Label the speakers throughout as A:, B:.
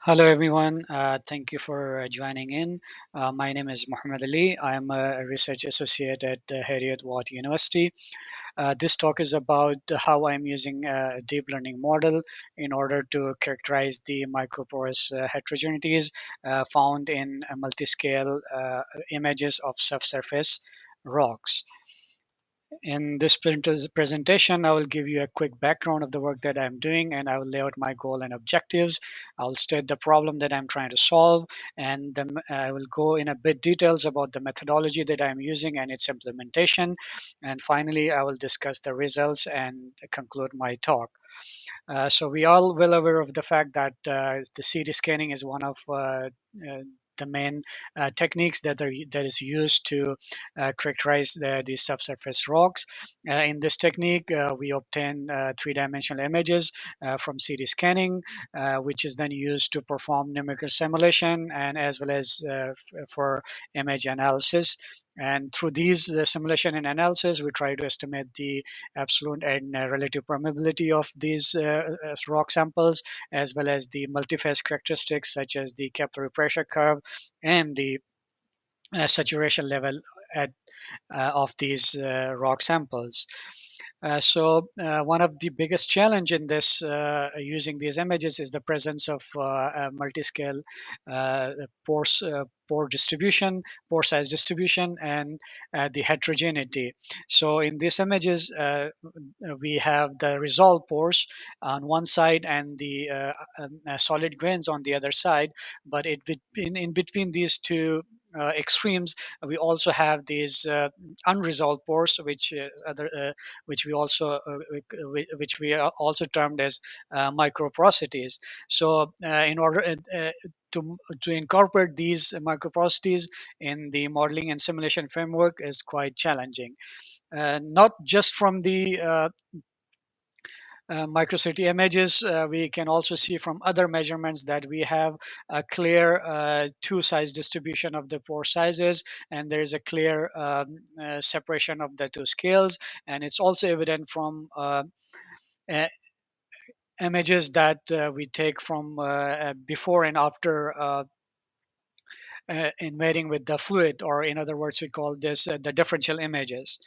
A: Hello, everyone. Thank you for joining in. My name is Muhammad Ali. I am a research associate at Harriet Watt University. This talk is about how I'm using a deep learning model in order to characterize the microporous heterogeneities found in multiscale images of subsurface rocks. In this presentation, I will give you a quick background of the work that I'm doing, and I will lay out my goal and objectives. I'll state the problem that I'm trying to solve, and then I will go in a bit details about the methodology that I'm using and its implementation. And finally, I will discuss the results and conclude my talk. So we all well aware of the fact that the CT scanning is one of the main techniques that is used to characterize these subsurface rocks. In this technique, we obtain three-dimensional images from CT scanning, which is then used to perform numerical simulation and as well as for image analysis. And through these simulation and analysis, we try to estimate the absolute and relative permeability of these rock samples, as well as the multiphase characteristics such as the capillary pressure curve and the saturation level at, of these rock samples. One of the biggest challenge in this using these images is the presence of a multi-scale pore, pore distribution, pore size distribution, and the heterogeneity. So in these images, we have the resolved pores on one side and the solid grains on the other side. But in between these two extremes, we also have these unresolved pores, which we also which we are also termed as microporosities. So, in order to incorporate these microporosities in the modeling and simulation framework is quite challenging. Not just from the microcity images, we can also see from other measurements that we have a clear two size distribution of the pore sizes, and there is a clear separation of the two scales. And it's also evident from uh, images that we take from before and after invading with the fluid, or in other words, we call this the differential images.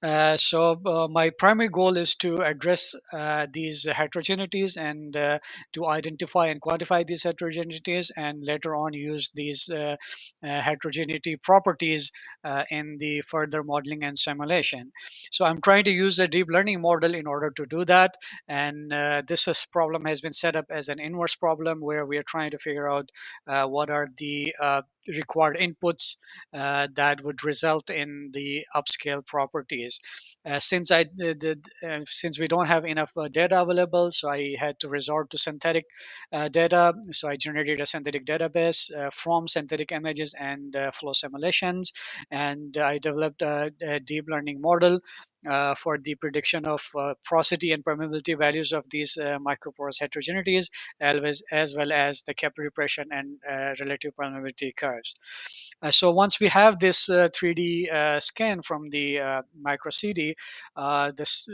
A: My primary goal is to address these heterogeneities and to identify and quantify these heterogeneities, and later on use these heterogeneity properties in the further modeling and simulation. So I'm trying to use a deep learning model in order to do that. And problem has been set up as an inverse problem where we are trying to figure out what are the required inputs that would result in the upscale properties. Since we don't have enough data available, so I had to resort to synthetic data. So I generated a synthetic database from synthetic images and flow simulations, and I developed a deep learning model for the prediction of porosity and permeability values of these microporous heterogeneities, as well as the capillary pressure and relative permeability curves. So once we have this 3D scan from the micro CD, this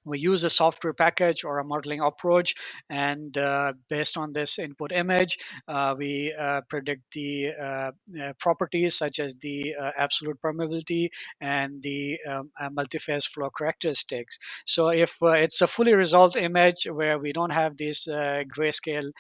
A: we use a software package or a modeling approach, and based on this input image, we predict the properties such as the absolute permeability and the multiphase flow characteristics. So if it's a fully resolved image where we don't have these grayscale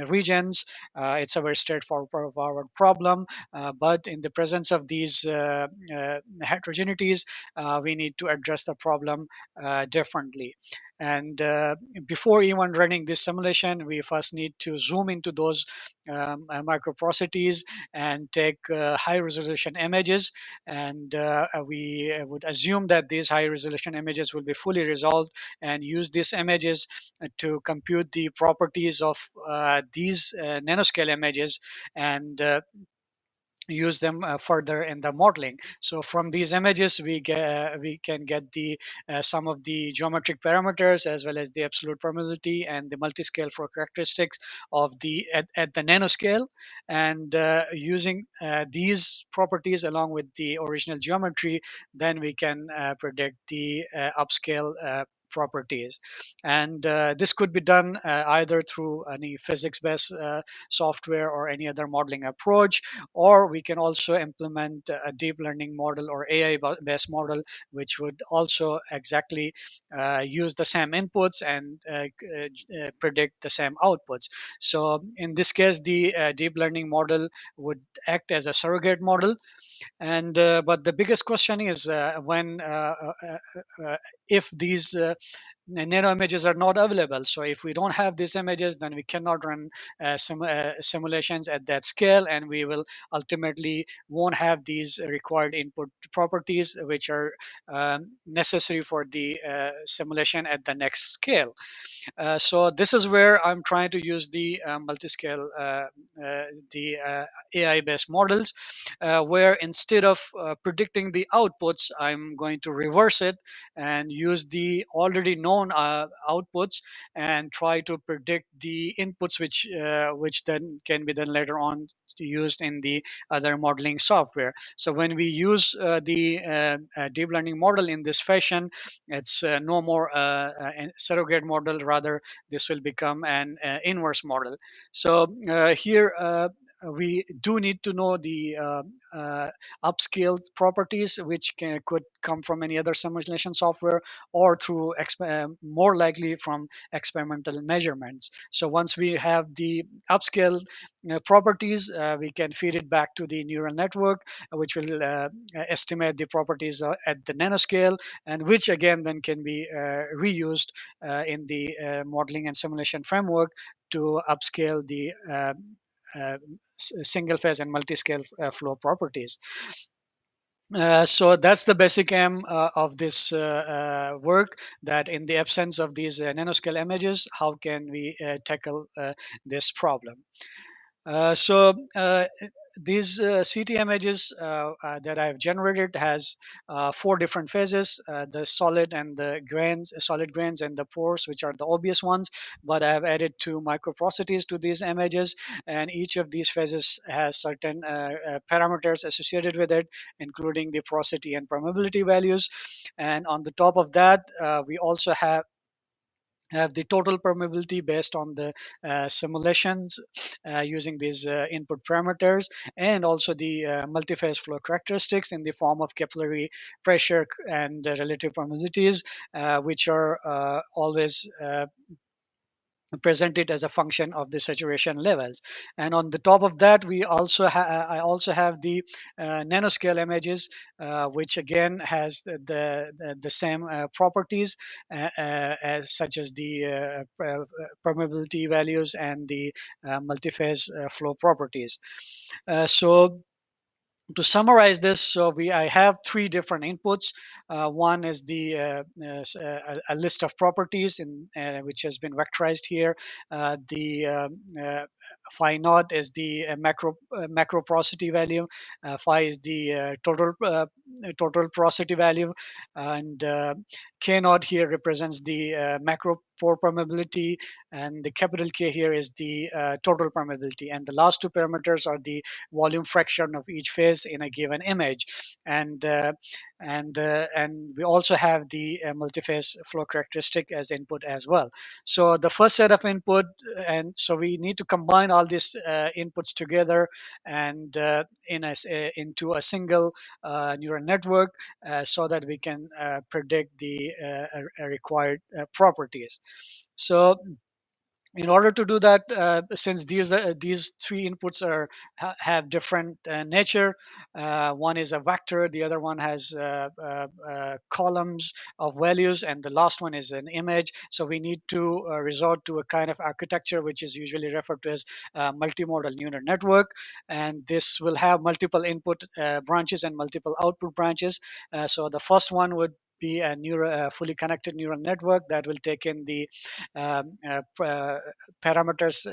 A: regions, it's a very straightforward problem. But in the presence of these heterogeneities, we need to address the problem differently. And before even running this simulation, we first need to zoom into those microporosities and take high resolution images. And we would assume that these high resolution images will be fully resolved, and use these images to compute the properties of these nanoscale images, and use them further in the modeling. So from these images, we can get the some of the geometric parameters as well as the absolute permeability and the multi-scale flow characteristics of at the nanoscale. And using these properties along with the original geometry, then we can predict the upscale properties. And this could be done either through any physics-based software or any other modeling approach, or we can also implement a deep learning model or AI-based model, which would also exactly use the same inputs and predict the same outputs. So in this case, the deep learning model would act as a surrogate model. And but the biggest question is when if these nano images are not available. So if we don't have these images, then we cannot run simulations at that scale, and we will ultimately won't have these required input properties which are necessary for the simulation at the next scale. So this is where I'm trying to use the multi-scale, the AI-based models, where instead of predicting the outputs, I'm going to reverse it and use the already known outputs and try to predict the inputs, which then can be then later on used in the other modeling software. So when we use the deep learning model in this fashion, it's no more a surrogate model. Rather, this will become an inverse model. So here we do need to know the upscaled properties, which could come from any other simulation software or through more likely from experimental measurements. So once we have the upscaled properties, we can feed it back to the neural network, which will estimate the properties at the nanoscale, and which again then can be reused in the modeling and simulation framework to upscale the single phase and multi-scale flow properties. So that's the basic aim of this work, that in the absence of these nanoscale images, how can we tackle this problem? So these CT images that I've generated has four different phases: the solid and the grains, solid grains and the pores, which are the obvious ones. But I have added two microprocesses to these images, and each of these phases has certain parameters associated with it, including the porosity and permeability values. And on the top of that, we also have the total permeability based on the simulations using these input parameters, and also the multiphase flow characteristics in the form of capillary pressure and relative permeabilities, which are always presented as a function of the saturation levels. And on the top of that, I also have the nanoscale images, which again has the same properties as such as the permeability values and the multiphase flow properties. So to summarize this, so I have three different inputs. One is the a list of properties which has been vectorized here. The phi naught is the macro porosity value. Phi is the total porosity value, and k naught here represents the macro pore permeability, and the capital K here is the total permeability. And the last two parameters are the volume fraction of each phase in a given image. And and we also have the multiphase flow characteristic as input as well. So the first set of input, and so we need to combine all these inputs together and into a single neural network, so that we can predict the required properties. So in order to do that, since these three inputs have different nature, one is a vector, the other one has columns of values, and the last one is an image. So we need to resort to a kind of architecture which is usually referred to as multimodal neural network, and this will have multiple input branches and multiple output branches. So the first one would be a fully connected neural network that will take in the parameters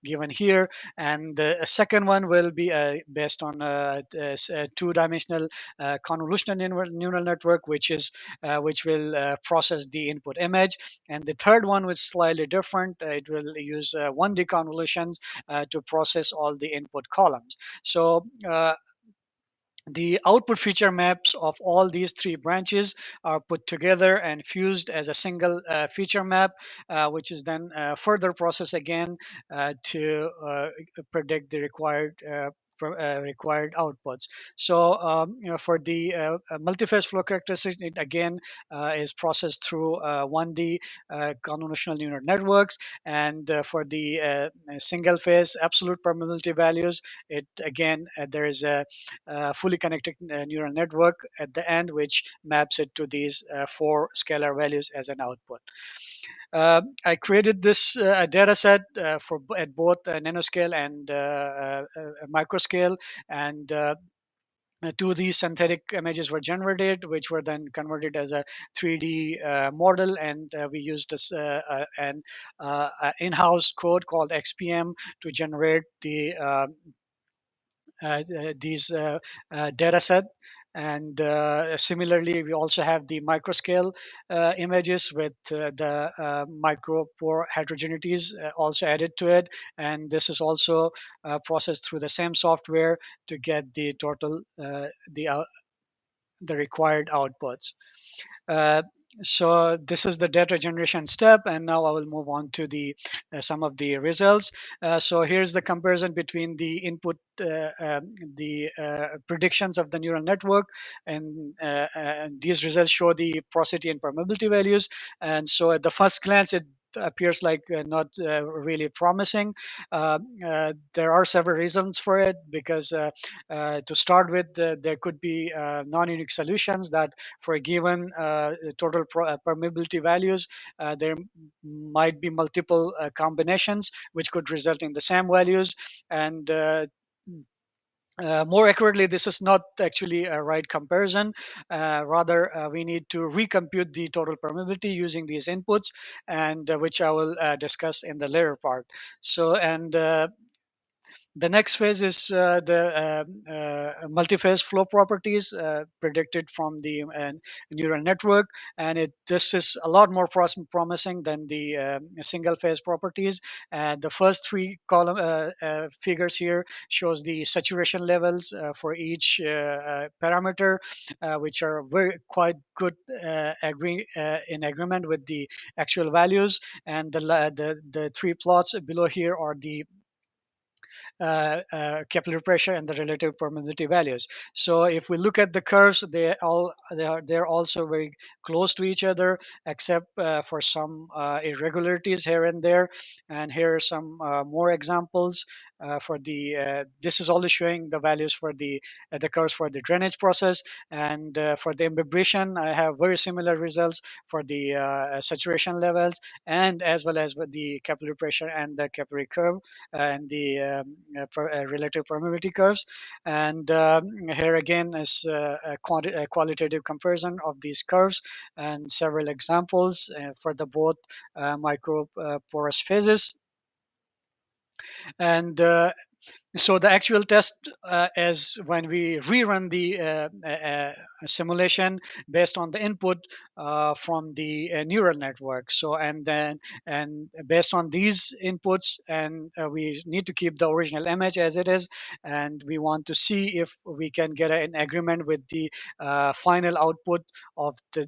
A: given here, and the second one will be based on a two-dimensional convolutional neural network, which will process the input image, and the third one was slightly different. It will use 1D convolutions to process all the input columns. So The output feature maps of all these three branches are put together and fused as a single feature map, which is then further processed again to predict the required outputs. So, for the multi-phase flow characteristic, it again is processed through 1D convolutional neural networks, and for the single phase absolute permeability values, it again there is a fully connected neural network at the end, which maps it to these four scalar values as an output. I created this data set at both nanoscale and microscale, and 2D synthetic images were generated, which were then converted as a 3D model, and we used an in-house code called XPM to generate these data set. And similarly, we also have the microscale images with the micropore heterogeneities also added to it. And this is also processed through the same software to get the total, the required outputs. Uh, so this is the data generation step, and now I will move on to the some of the results. So here's the comparison between the input, the predictions of the neural network, and these results show the porosity and permeability values. And so at the first glance, it appears like not really promising. There are several reasons for it, because to start with, there could be non-unique solutions that for a given total permeability values, there might be multiple combinations which could result in the same values. And more accurately, this is not actually a right comparison. Rather, we need to recompute the total permeability using these inputs, and which I will discuss in the later part. So, and the next phase is the multi-phase flow properties predicted from the neural network, and this is a lot more promising than the single phase properties. The first three column figures here shows the saturation levels for each parameter, which are very quite good, in agreement with the actual values. And the three plots below here are the capillary pressure and the relative permeability values. So if we look at the curves, they're also very close to each other, except for some irregularities here and there. And here are some more examples for the. This is only showing the values for the curves for the drainage process, and for the imbibition, I have very similar results for the saturation levels, and as well as with the capillary pressure and the capillary curve and the relative permeability curves. And here again is a qualitative comparison of these curves and several examples for the both micro porous phases. And so the actual test is when we rerun the simulation based on the input from the neural network. So and based on these inputs, and we need to keep the original image as it is, and we want to see if we can get an agreement with the final output of the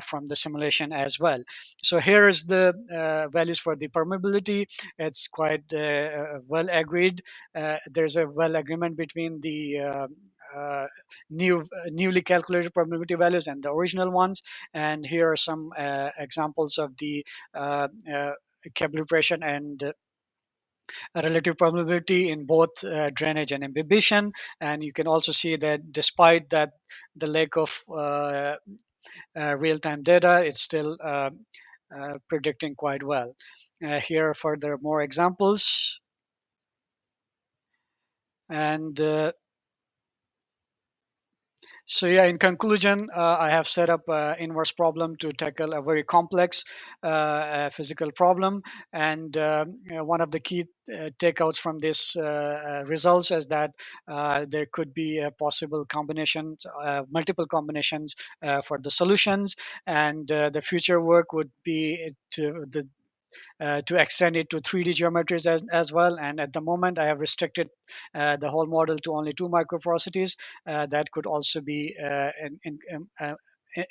A: from the simulation as well. So here is the values for the permeability. It's quite well agreed. There's a well agreement between the newly calculated probability values and the original ones. And here are some examples of the calibration and relative probability in both drainage and imbibition. And you can also see that despite that the lack of real-time data, it's still predicting quite well. Here are further more examples. And so yeah, in conclusion, I have set up an inverse problem to tackle a very complex physical problem. And one of the key takeouts from this results is that there could be a possible combinations, multiple combinations for the solutions. And the future work would be to to extend it to 3D geometries as well. And at the moment, I have restricted the whole model to only two microporosities. That could also be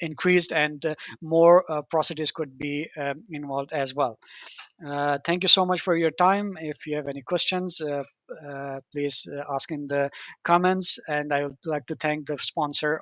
A: increased, and more porosities could be involved as well. Thank you so much for your time. If you have any questions, please ask in the comments. And I would like to thank the sponsor